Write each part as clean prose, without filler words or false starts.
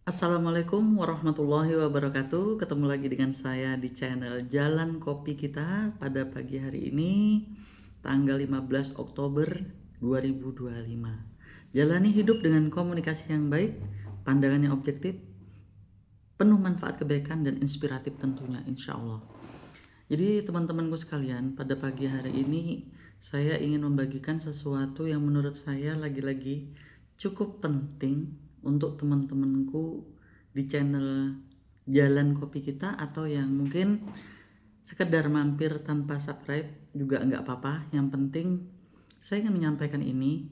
Assalamualaikum warahmatullahi wabarakatuh. Ketemu lagi dengan saya di channel Jalan Kopi Kita pada pagi hari ini, tanggal 15 Oktober 2025. Jalani hidup dengan komunikasi yang baik, pandangan yang objektif, penuh manfaat kebaikan dan inspiratif tentunya, insya Allah. Jadi teman-temanku sekalian, pada pagi hari ini saya ingin membagikan sesuatu yang menurut saya lagi-lagi cukup penting untuk teman-temanku di channel Jalan Kopi Kita, atau yang mungkin sekedar mampir tanpa subscribe juga nggak apa-apa. Yang penting saya ingin menyampaikan ini,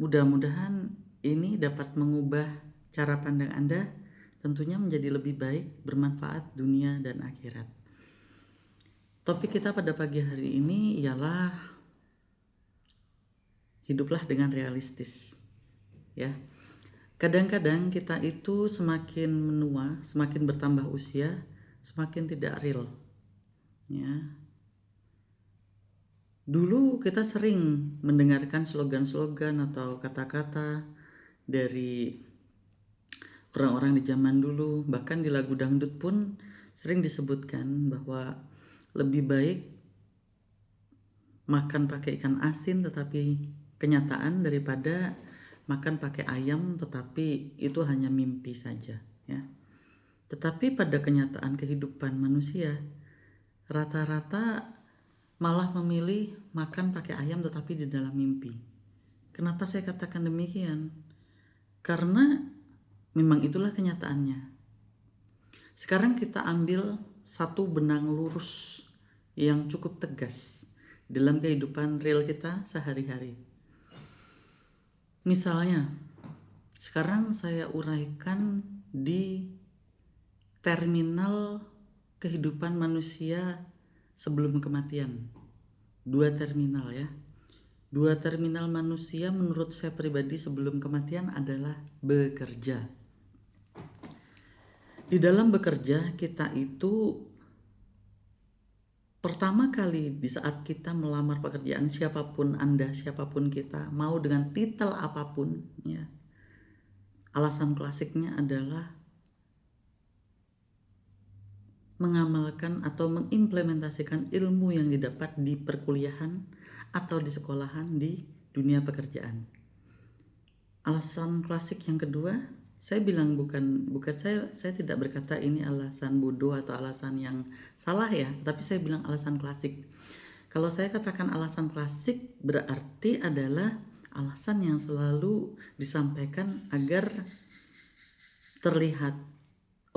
mudah-mudahan ini dapat mengubah cara pandang Anda, tentunya menjadi lebih baik, bermanfaat dunia dan akhirat. Topik kita pada pagi hari ini ialah hiduplah dengan realistis. Ya, kadang-kadang kita itu semakin menua, semakin bertambah usia, semakin tidak real. Ya, dulu kita sering mendengarkan slogan-slogan atau kata-kata dari orang-orang di zaman dulu, bahkan di lagu dangdut pun sering disebutkan bahwa lebih baik makan pakai ikan asin tetapi kenyataan daripada makan pakai ayam tetapi itu hanya mimpi saja, ya. Tetapi pada kenyataan kehidupan manusia, rata-rata malah memilih makan pakai ayam tetapi di dalam mimpi. Kenapa saya katakan demikian? Karena memang itulah kenyataannya. Sekarang kita ambil satu benang lurus yang cukup tegas dalam kehidupan real kita sehari-hari. Misalnya, sekarang saya uraikan di terminal kehidupan manusia sebelum kematian. Dua terminal, ya. Dua terminal manusia menurut saya pribadi sebelum kematian adalah bekerja. Di dalam bekerja kita itu pertama kali di saat kita melamar pekerjaan, siapapun Anda, siapapun kita, mau dengan titel apapun, ya. Alasan klasiknya adalah mengamalkan atau mengimplementasikan ilmu yang didapat di perkuliahan atau di sekolahan di dunia pekerjaan. Alasan klasik yang kedua, saya bilang bukan saya tidak berkata ini alasan bodoh atau alasan yang salah, ya, tapi saya bilang alasan klasik. Kalau saya katakan alasan klasik, berarti adalah alasan yang selalu disampaikan agar terlihat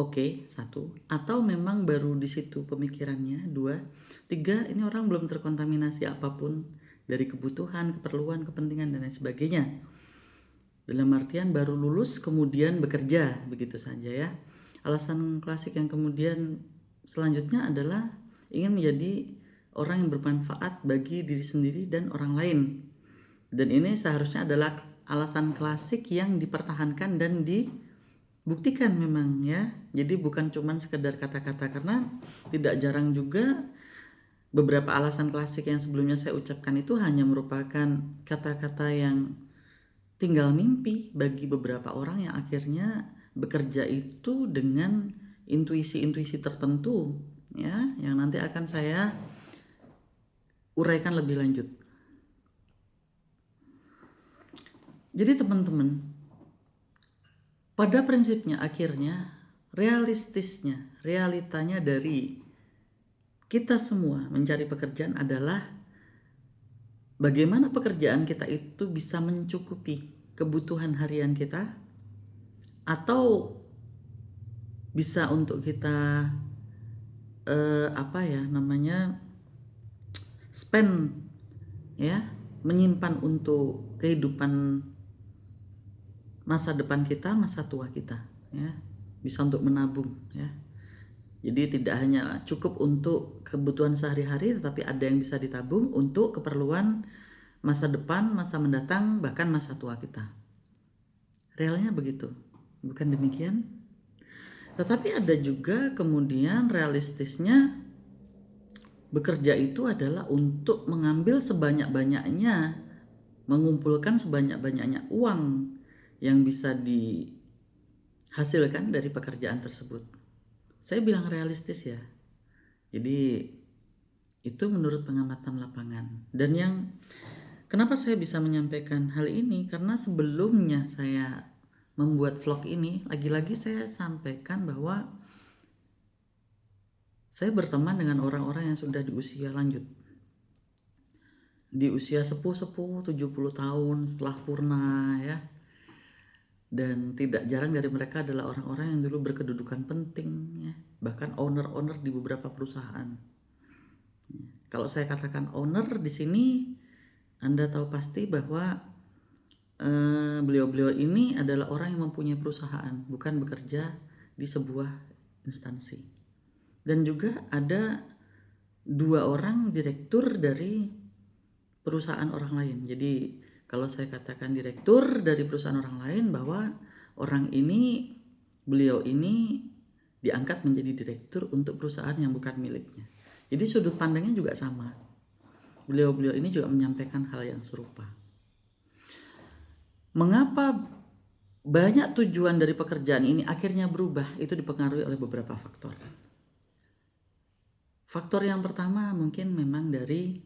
oke, satu, atau memang baru di situ pemikirannya, dua, tiga, ini orang belum terkontaminasi apapun dari kebutuhan, keperluan, kepentingan dan lain sebagainya. Dalam artian baru lulus kemudian bekerja, begitu saja, ya. Alasan klasik yang kemudian selanjutnya adalah ingin menjadi orang yang bermanfaat bagi diri sendiri dan orang lain. Dan ini seharusnya adalah alasan klasik yang dipertahankan dan dibuktikan memang, ya. Jadi bukan cuman sekedar kata-kata, karena tidak jarang juga beberapa alasan klasik yang sebelumnya saya ucapkan itu hanya merupakan kata-kata yang tinggal mimpi bagi beberapa orang yang akhirnya bekerja itu dengan intuisi-intuisi tertentu, ya, yang nanti akan saya uraikan lebih lanjut. Jadi teman-teman, pada prinsipnya akhirnya realistisnya, realitanya dari kita semua mencari pekerjaan adalah bagaimana pekerjaan kita itu bisa mencukupi kebutuhan harian kita, atau bisa untuk kita spend, ya, menyimpan untuk kehidupan masa depan kita, masa tua kita, ya, bisa untuk menabung, ya. Jadi tidak hanya cukup untuk kebutuhan sehari-hari, tetapi ada yang bisa ditabung untuk keperluan masa depan, masa mendatang, bahkan masa tua kita. Realnya begitu, bukan demikian? Tetapi ada juga kemudian realistisnya, bekerja itu adalah untuk mengambil sebanyak-banyaknya, mengumpulkan sebanyak-banyaknya uang yang bisa hasilkan dari pekerjaan tersebut. Saya bilang realistis ya. Jadi itu menurut pengamatan lapangan. Dan kenapa saya bisa menyampaikan hal ini? Karena sebelumnya saya membuat vlog ini, lagi-lagi saya sampaikan bahwa saya berteman dengan orang-orang yang sudah di usia lanjut. Di usia sepuh-sepuh 70 tahun setelah purna ya. Dan tidak jarang dari mereka adalah orang-orang yang dulu berkedudukan penting ya, bahkan owner-owner di beberapa perusahaan. Kalau saya katakan owner di sini, Anda tahu pasti bahwa beliau-beliau ini adalah orang yang mempunyai perusahaan, bukan bekerja di sebuah instansi. Dan juga ada 2 orang direktur dari perusahaan orang lain. Jadi kalau saya katakan direktur dari perusahaan orang lain, bahwa beliau ini diangkat menjadi direktur untuk perusahaan yang bukan miliknya. Jadi sudut pandangnya juga sama. Beliau-beliau ini juga menyampaikan hal yang serupa. Mengapa banyak tujuan dari pekerjaan ini akhirnya berubah? Itu dipengaruhi oleh beberapa faktor. Faktor yang pertama mungkin memang dari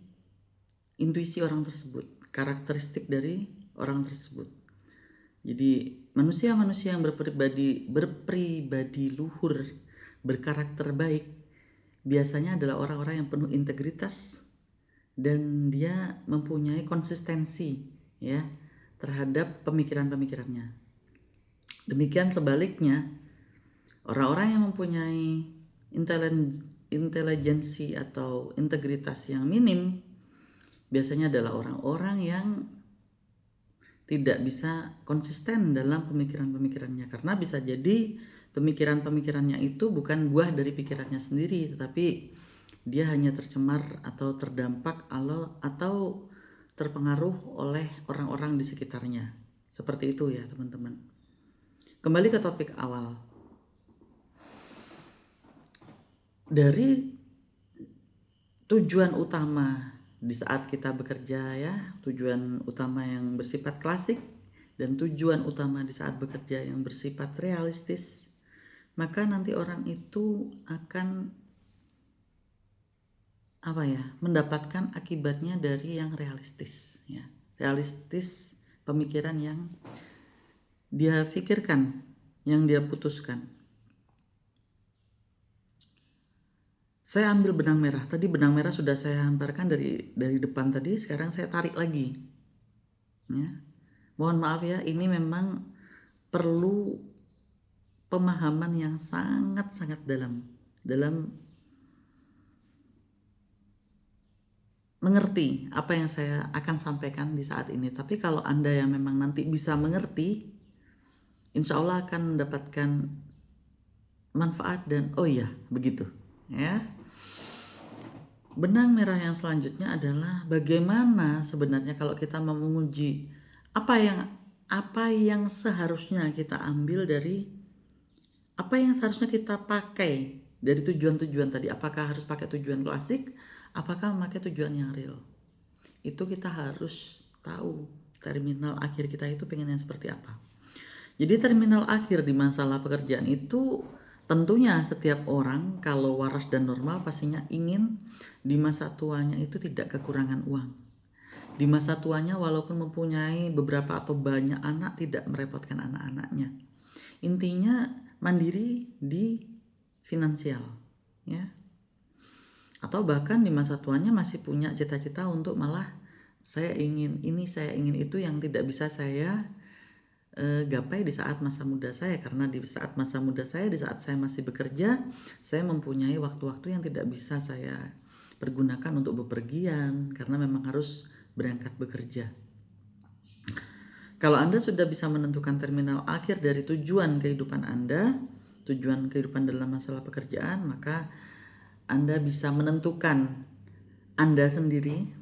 intuisi orang tersebut, karakteristik dari orang tersebut. Jadi manusia-manusia yang berpribadi luhur, berkarakter baik, biasanya adalah orang-orang yang penuh integritas dan dia mempunyai konsistensi ya terhadap pemikiran-pemikirannya. Demikian sebaliknya, orang-orang yang mempunyai intelijensi atau integritas yang minim biasanya adalah orang-orang yang tidak bisa konsisten dalam pemikiran-pemikirannya, karena bisa jadi pemikiran-pemikirannya itu bukan buah dari pikirannya sendiri, tetapi dia hanya tercemar atau terdampak atau terpengaruh oleh orang-orang di sekitarnya. Seperti itu ya teman-teman. Kembali ke topik awal. Dari tujuan utama di saat kita bekerja ya, tujuan utama yang bersifat klasik dan tujuan utama di saat bekerja yang bersifat realistis, maka nanti orang itu akan mendapatkan akibatnya dari yang realistis ya. Realistis, pemikiran yang dia pikirkan, yang dia putuskan. Saya ambil benang merah. Tadi benang merah sudah saya hantarkan dari depan tadi, sekarang saya tarik lagi. Ya. Mohon maaf ya, ini memang perlu pemahaman yang sangat-sangat dalam mengerti apa yang saya akan sampaikan di saat ini. Tapi kalau Anda yang memang nanti bisa mengerti, insya Allah akan mendapatkan manfaat dan oh iya begitu ya. Benang merah yang selanjutnya adalah bagaimana sebenarnya kalau kita mau menguji apa yang seharusnya kita ambil dari apa yang seharusnya kita pakai dari tujuan-tujuan tadi. Apakah harus pakai tujuan klasik? Apakah memakai tujuan yang real? Itu kita harus tahu terminal akhir kita itu pengen yang seperti apa. Jadi terminal akhir di masalah pekerjaan itu tentunya setiap orang kalau waras dan normal pastinya ingin di masa tuanya itu tidak kekurangan uang. Di masa tuanya walaupun mempunyai beberapa atau banyak anak tidak merepotkan anak-anaknya. Intinya mandiri di finansial ya. Atau bahkan di masa tuanya masih punya cita-cita untuk malah saya ingin ini, saya ingin itu yang tidak bisa saya gapai di saat masa muda saya. Karena di saat masa muda saya, di saat saya masih bekerja, saya mempunyai waktu-waktu yang tidak bisa saya pergunakan untuk bepergian karena memang harus berangkat bekerja. Kalau Anda sudah bisa menentukan terminal akhir dari tujuan kehidupan Anda, tujuan kehidupan dalam masalah pekerjaan, maka Anda bisa menentukan Anda sendiri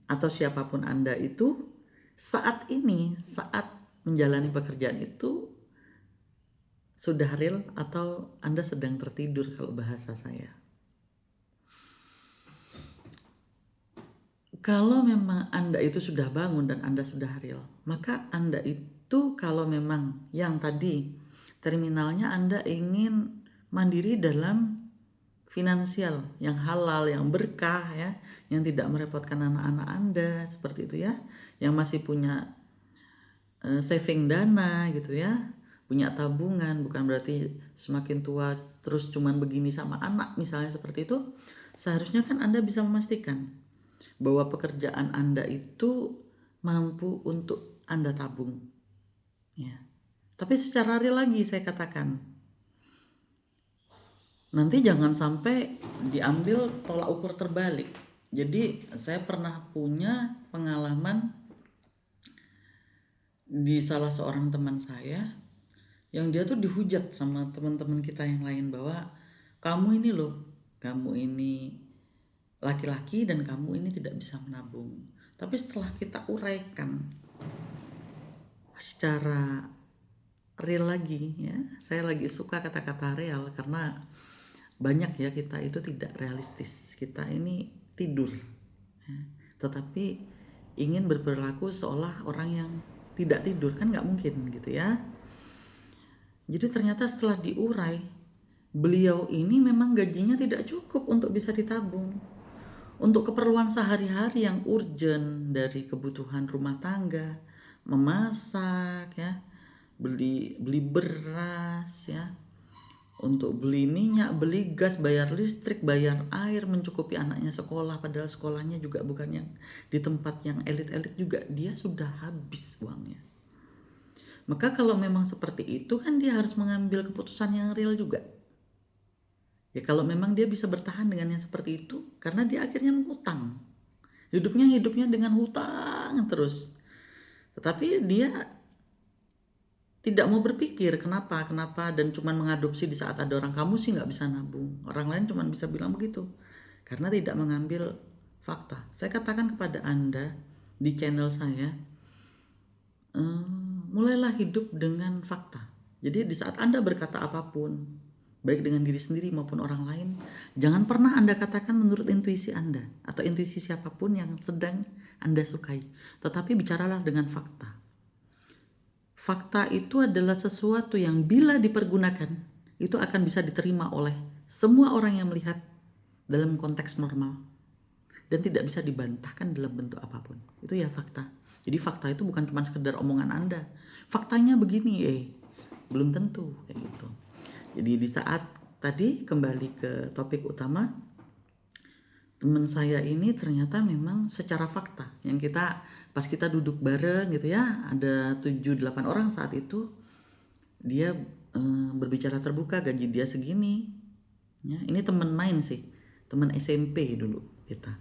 atau siapapun Anda itu saat menjalani pekerjaan itu sudah real atau Anda sedang tertidur kalau bahasa saya. Kalau memang Anda itu sudah bangun dan Anda sudah real, maka Anda itu kalau memang yang tadi Terminalnya Anda ingin mandiri dalam finansial yang halal, yang berkah ya, yang tidak merepotkan anak-anak Anda seperti itu ya, yang masih punya saving dana gitu ya, punya tabungan, bukan berarti semakin tua terus cuman begini sama anak misalnya seperti itu. Seharusnya kan Anda bisa memastikan bahwa pekerjaan Anda itu mampu untuk Anda tabung ya. Tapi secara real lagi saya katakan, nanti jangan sampai diambil tolak ukur terbalik. Jadi saya pernah punya pengalaman di salah seorang teman saya yang dia tuh dihujat sama teman-teman kita yang lain bahwa kamu ini loh, kamu ini laki-laki dan kamu ini tidak bisa menabung. Tapi setelah kita uraikan secara real lagi ya, saya lagi suka kata-kata real karena banyak ya kita itu tidak realistis, kita ini tidur ya, tetapi ingin berperilaku seolah orang yang tidak tidur, kan nggak mungkin gitu ya. Jadi ternyata setelah diurai, beliau ini memang gajinya tidak cukup untuk bisa ditabung untuk keperluan sehari-hari yang urgent, dari kebutuhan rumah tangga, memasak ya, beli beras ya, untuk beli minyak, beli gas, bayar listrik, bayar air, mencukupi anaknya sekolah, padahal sekolahnya juga bukan yang di tempat yang elit-elit juga, dia sudah habis uangnya. Maka kalau memang seperti itu kan dia harus mengambil keputusan yang real juga. Ya kalau memang dia bisa bertahan dengan yang seperti itu, karena dia akhirnya mengutang. Hidupnya dengan hutang terus. Tetapi dia tidak mau berpikir kenapa dan cuman mengadopsi di saat ada orang, kamu sih nggak bisa nabung. Orang lain cuman bisa bilang begitu. Karena tidak mengambil fakta. Saya katakan kepada Anda di channel saya, mulailah hidup dengan fakta. Jadi di saat Anda berkata apapun, baik dengan diri sendiri maupun orang lain, jangan pernah Anda katakan menurut intuisi Anda atau intuisi siapapun yang sedang Anda sukai, tetapi bicaralah dengan fakta. Fakta itu adalah sesuatu yang bila dipergunakan itu akan bisa diterima oleh semua orang yang melihat dalam konteks normal dan tidak bisa dibantahkan dalam bentuk apapun. Itu ya fakta. Jadi fakta itu bukan cuma sekedar omongan Anda. Faktanya begini, belum tentu kayak gitu. Jadi di saat tadi kembali ke topik utama, teman saya ini ternyata memang secara fakta yang pas kita duduk bareng gitu ya, ada 7-8 orang saat itu, dia berbicara terbuka, gaji dia segini ya. Ini teman main sih, teman SMP dulu kita.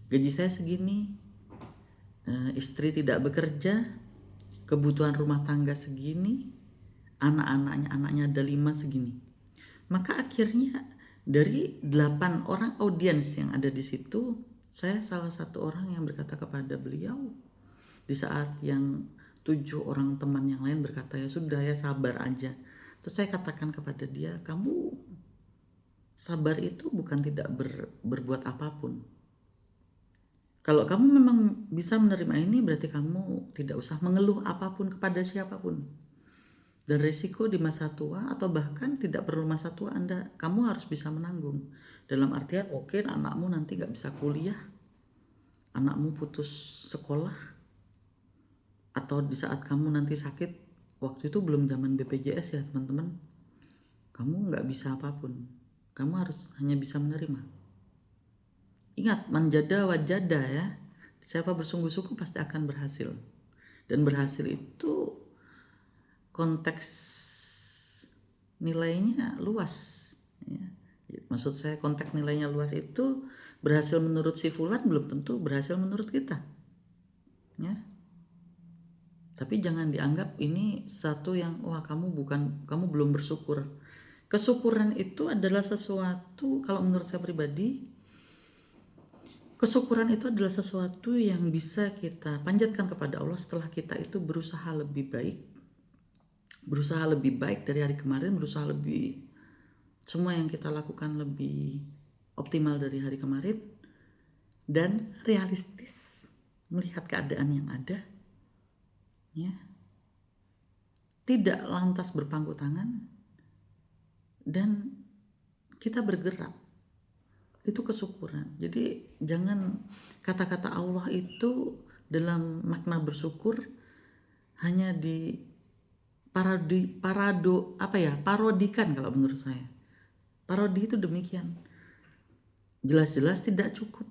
Gaji saya segini, istri tidak bekerja, kebutuhan rumah tangga segini, anaknya ada 5 segini. Maka akhirnya dari 8 orang audiens yang ada di situ, saya salah satu orang yang berkata kepada beliau di saat yang 7 orang teman yang lain berkata ya sudah ya sabar aja. Terus saya katakan kepada dia, kamu sabar itu bukan tidak berbuat apapun. Kalau kamu memang bisa menerima ini, berarti kamu tidak usah mengeluh apapun kepada siapapun. Dan resiko di masa tua atau bahkan tidak perlu masa tua kamu harus bisa menanggung. Dalam artian mungkin anakmu nanti gak bisa kuliah, anakmu putus sekolah, atau di saat kamu nanti sakit, waktu itu belum zaman BPJS ya teman-teman, kamu gak bisa apapun, kamu harus hanya bisa menerima. Ingat, manjada wajada ya, siapa bersungguh-sungguh pasti akan berhasil. Dan berhasil itu konteks nilainya luas ya. Maksud saya konteks nilainya luas itu berhasil menurut si fulan belum tentu berhasil menurut kita ya. Tapi jangan dianggap ini satu yang wah kamu belum bersyukur. Kesyukuran itu adalah sesuatu, kalau menurut saya pribadi, kesyukuran itu adalah sesuatu yang bisa kita panjatkan kepada Allah setelah kita itu berusaha lebih baik dari hari kemarin, semua yang kita lakukan lebih optimal dari hari kemarin, dan realistis melihat keadaan yang ada ya. tidak lantas berpangku tangan dan kita bergerak. Itu kesyukuran. Jadi jangan kata-kata Allah itu dalam makna bersyukur hanya di parodikan kalau menurut saya. Parodi itu demikian. Jelas-jelas tidak cukup.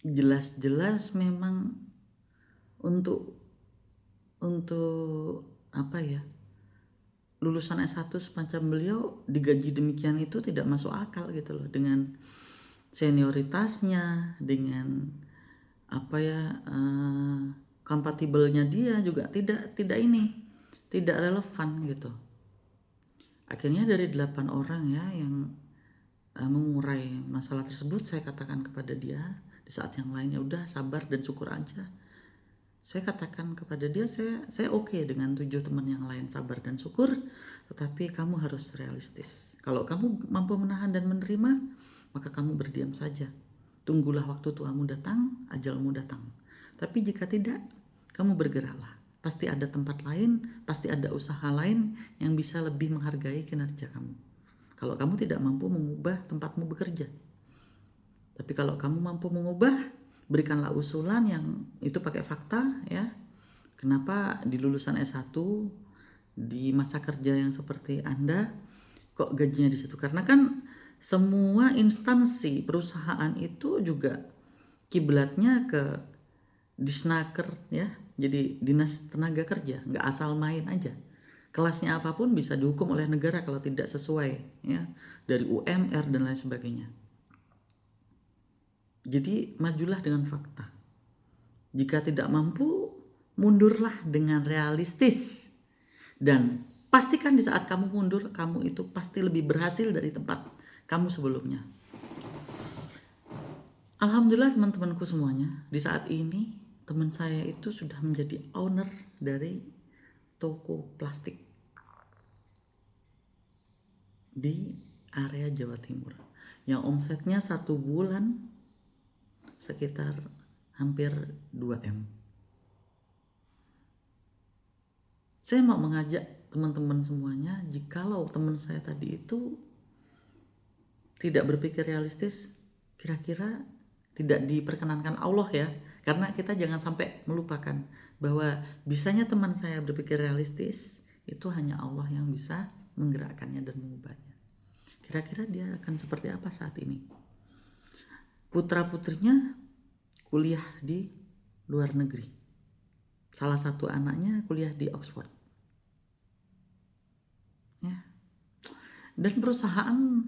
Jelas-jelas memang untuk lulusan S1 semacam beliau digaji demikian itu tidak masuk akal gitu loh, dengan senioritasnya, dengan kompatibelnya dia juga tidak relevan gitu. Akhirnya dari 8 orang ya yang mengurai masalah tersebut, saya katakan kepada dia di saat yang lainnya, udah sabar dan syukur aja. Saya katakan kepada dia, saya oke dengan 7 teman yang lain sabar dan syukur, tetapi kamu harus realistis. Kalau kamu mampu menahan dan menerima, maka kamu berdiam saja. Tunggulah waktu tuamu datang, ajalmu datang. Tapi jika tidak, kamu bergeraklah. Pasti ada tempat lain, pasti ada usaha lain yang bisa lebih menghargai kinerja kamu. Kalau kamu tidak mampu mengubah tempatmu bekerja. Tapi kalau kamu mampu mengubah, berikanlah usulan yang itu pakai fakta ya. Kenapa di lulusan S1 di masa kerja yang seperti Anda kok gajinya di situ? Karena kan semua instansi perusahaan itu juga kiblatnya ke Disnaker ya. Jadi Dinas Tenaga Kerja, nggak asal main aja. Kelasnya apapun bisa dihukum oleh negara kalau tidak sesuai ya, dari UMR dan lain sebagainya. Jadi majulah dengan fakta. Jika tidak mampu, mundurlah dengan realistis. Dan pastikan di saat kamu mundur, kamu itu pasti lebih berhasil dari tempat kamu sebelumnya. Alhamdulillah teman-temanku semuanya, di saat ini teman saya itu sudah menjadi owner dari toko plastik di area Jawa Timur yang omsetnya 1 bulan sekitar hampir 2M. Saya mau mengajak teman-teman semuanya, jikalau teman saya tadi itu tidak berpikir realistis, kira-kira tidak diperkenankan Allah ya. Karena kita jangan sampai melupakan bahwa bisanya teman saya berpikir realistis itu hanya Allah yang bisa menggerakkannya dan mengubahnya. Kira-kira dia akan seperti apa saat ini? Putra-putrinya kuliah di luar negeri. Salah satu anaknya kuliah di Oxford. Ya. Dan perusahaan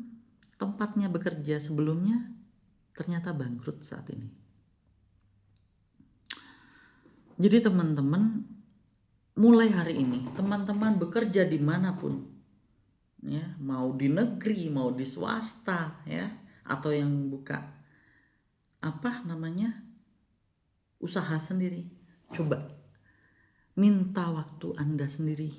tempatnya bekerja sebelumnya ternyata bangkrut saat ini. Jadi teman-teman, mulai hari ini teman-teman bekerja dimanapun ya, mau di negeri, mau di swasta ya, atau yang buka usaha sendiri, coba minta waktu Anda sendiri.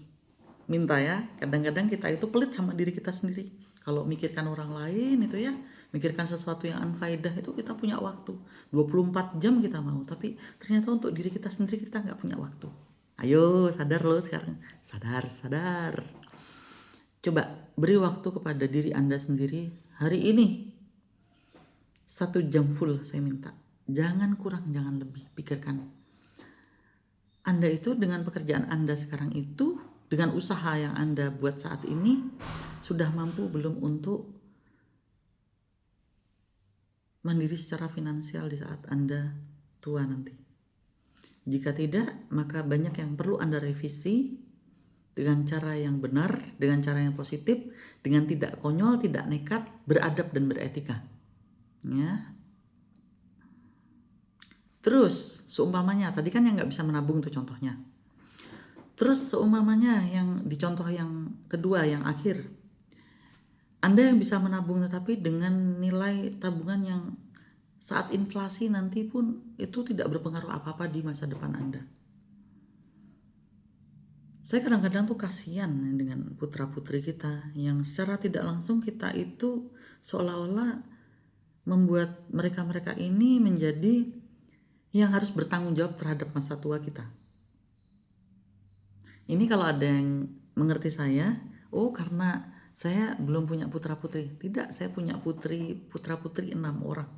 Minta ya, kadang-kadang kita itu pelit sama diri kita sendiri. Kalau mikirkan orang lain itu ya, mikirkan sesuatu yang unfaedah itu kita punya waktu 24 jam kita mau, tapi ternyata untuk diri kita sendiri kita gak punya waktu. Ayo sadar lo sekarang, sadar. Coba beri waktu kepada diri Anda sendiri hari ini 1 jam full saya minta. Jangan kurang, jangan lebih. Pikirkan Anda itu dengan pekerjaan Anda sekarang itu, dengan usaha yang Anda buat saat ini, sudah mampu belum untuk mandiri secara finansial di saat Anda tua nanti? Jika tidak, maka banyak yang perlu Anda revisi dengan cara yang benar, dengan cara yang positif, dengan tidak konyol, tidak nekat, beradab dan beretika. Ya. Terus seumpamanya tadi kan yang nggak bisa menabung tuh contohnya. Terus seumpamanya yang di contoh yang kedua, yang akhir, Anda yang bisa menabung tetapi dengan nilai tabungan yang saat inflasi nanti pun itu tidak berpengaruh apa-apa di masa depan Anda. Saya kadang-kadang tuh kasihan dengan putra-putri kita yang secara tidak langsung kita itu seolah-olah membuat mereka-mereka ini menjadi yang harus bertanggung jawab terhadap masa tua kita. Ini kalau ada yang mengerti saya, oh karena saya belum punya putra-putri. Tidak, saya punya putra-putri 6 orang.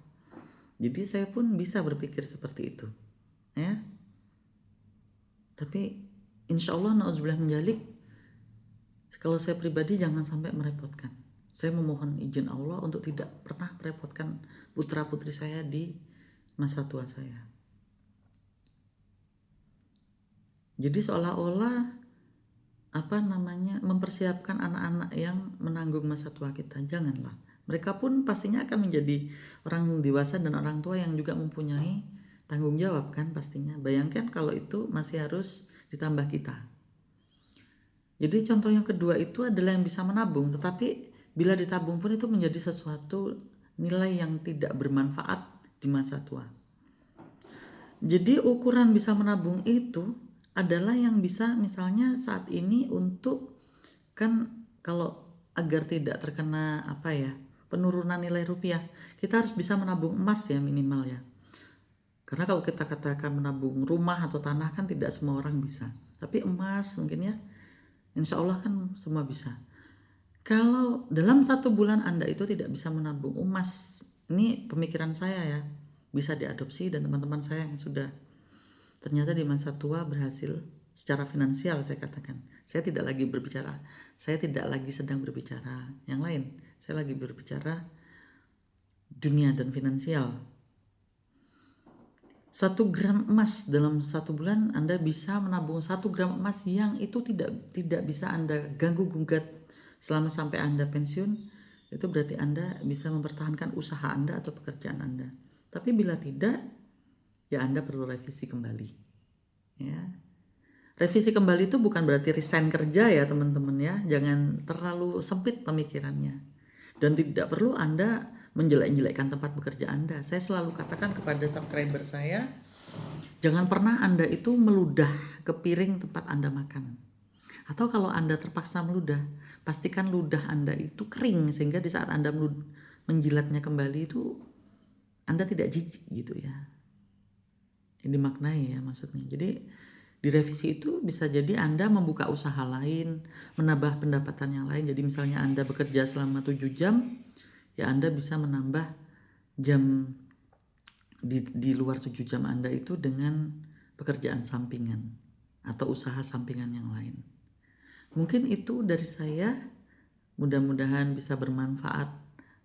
Jadi saya pun bisa berpikir seperti itu. Ya. Tapi insya Allah na'udzubillah menjalik, kalau saya pribadi jangan sampai merepotkan. Saya memohon izin Allah untuk tidak pernah merepotkan putra-putri saya di masa tua saya. Jadi seolah-olah mempersiapkan anak-anak yang menanggung masa tua kita. Janganlah. Mereka pun pastinya akan menjadi orang dewasa dan orang tua yang juga mempunyai tanggung jawab kan pastinya. Bayangkan kalau itu masih harus ditambah kita. Jadi contoh yang kedua itu adalah yang bisa menabung, tetapi bila ditabung pun itu menjadi sesuatu nilai yang tidak bermanfaat di masa tua. Jadi ukuran bisa menabung itu adalah yang bisa misalnya saat ini untuk, kan kalau agar tidak terkena penurunan nilai rupiah, kita harus bisa menabung emas ya minimal ya. Karena kalau kita katakan menabung rumah atau tanah kan tidak semua orang bisa. Tapi emas mungkin ya, insya Allah kan semua bisa. Kalau dalam 1 bulan Anda itu tidak bisa menabung emas, ini pemikiran saya ya, bisa diadopsi dan teman-teman saya yang sudah ternyata di masa tua berhasil secara finansial. Saya katakan, saya tidak lagi sedang berbicara yang lain, saya lagi berbicara dunia dan finansial. 1 gram emas dalam 1 bulan Anda bisa menabung 1 gram emas yang itu tidak bisa Anda ganggu gugat selama sampai Anda pensiun. Itu berarti Anda bisa mempertahankan usaha Anda atau pekerjaan Anda. Tapi bila tidak, ya Anda perlu revisi kembali. Ya. Revisi kembali itu bukan berarti resign kerja ya teman-teman ya. Jangan terlalu sempit pemikirannya. Dan tidak perlu Anda menjelek-jelekkan tempat bekerja Anda. Saya selalu katakan kepada subscriber saya, jangan pernah Anda itu meludah ke piring tempat Anda makan. Atau kalau Anda terpaksa meludah, pastikan ludah Anda itu kering sehingga di saat Anda menjilatnya kembali itu Anda tidak jijik gitu ya. Ini dimaknai ya maksudnya. Jadi di revisi itu bisa jadi Anda membuka usaha lain, menambah pendapatan yang lain. Jadi misalnya Anda bekerja selama 7 jam, ya Anda bisa menambah jam di luar 7 jam Anda itu dengan pekerjaan sampingan atau usaha sampingan yang lain. Mungkin itu dari saya, mudah-mudahan bisa bermanfaat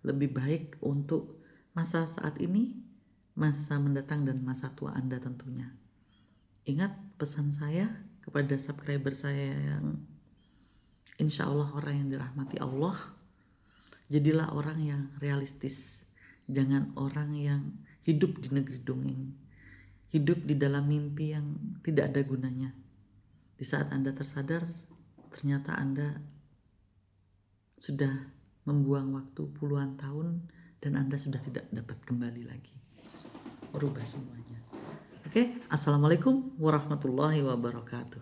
lebih baik untuk masa saat ini, masa mendatang dan masa tua Anda tentunya. Ingat pesan saya kepada subscriber saya yang insya Allah orang yang dirahmati Allah, jadilah orang yang realistis, jangan orang yang hidup di negeri dongeng, hidup di dalam mimpi yang tidak ada gunanya. Di saat Anda tersadar, ternyata Anda sudah membuang waktu puluhan tahun dan Anda sudah tidak dapat kembali lagi. Berubah semuanya. Oke, Assalamualaikum warahmatullahi wabarakatuh.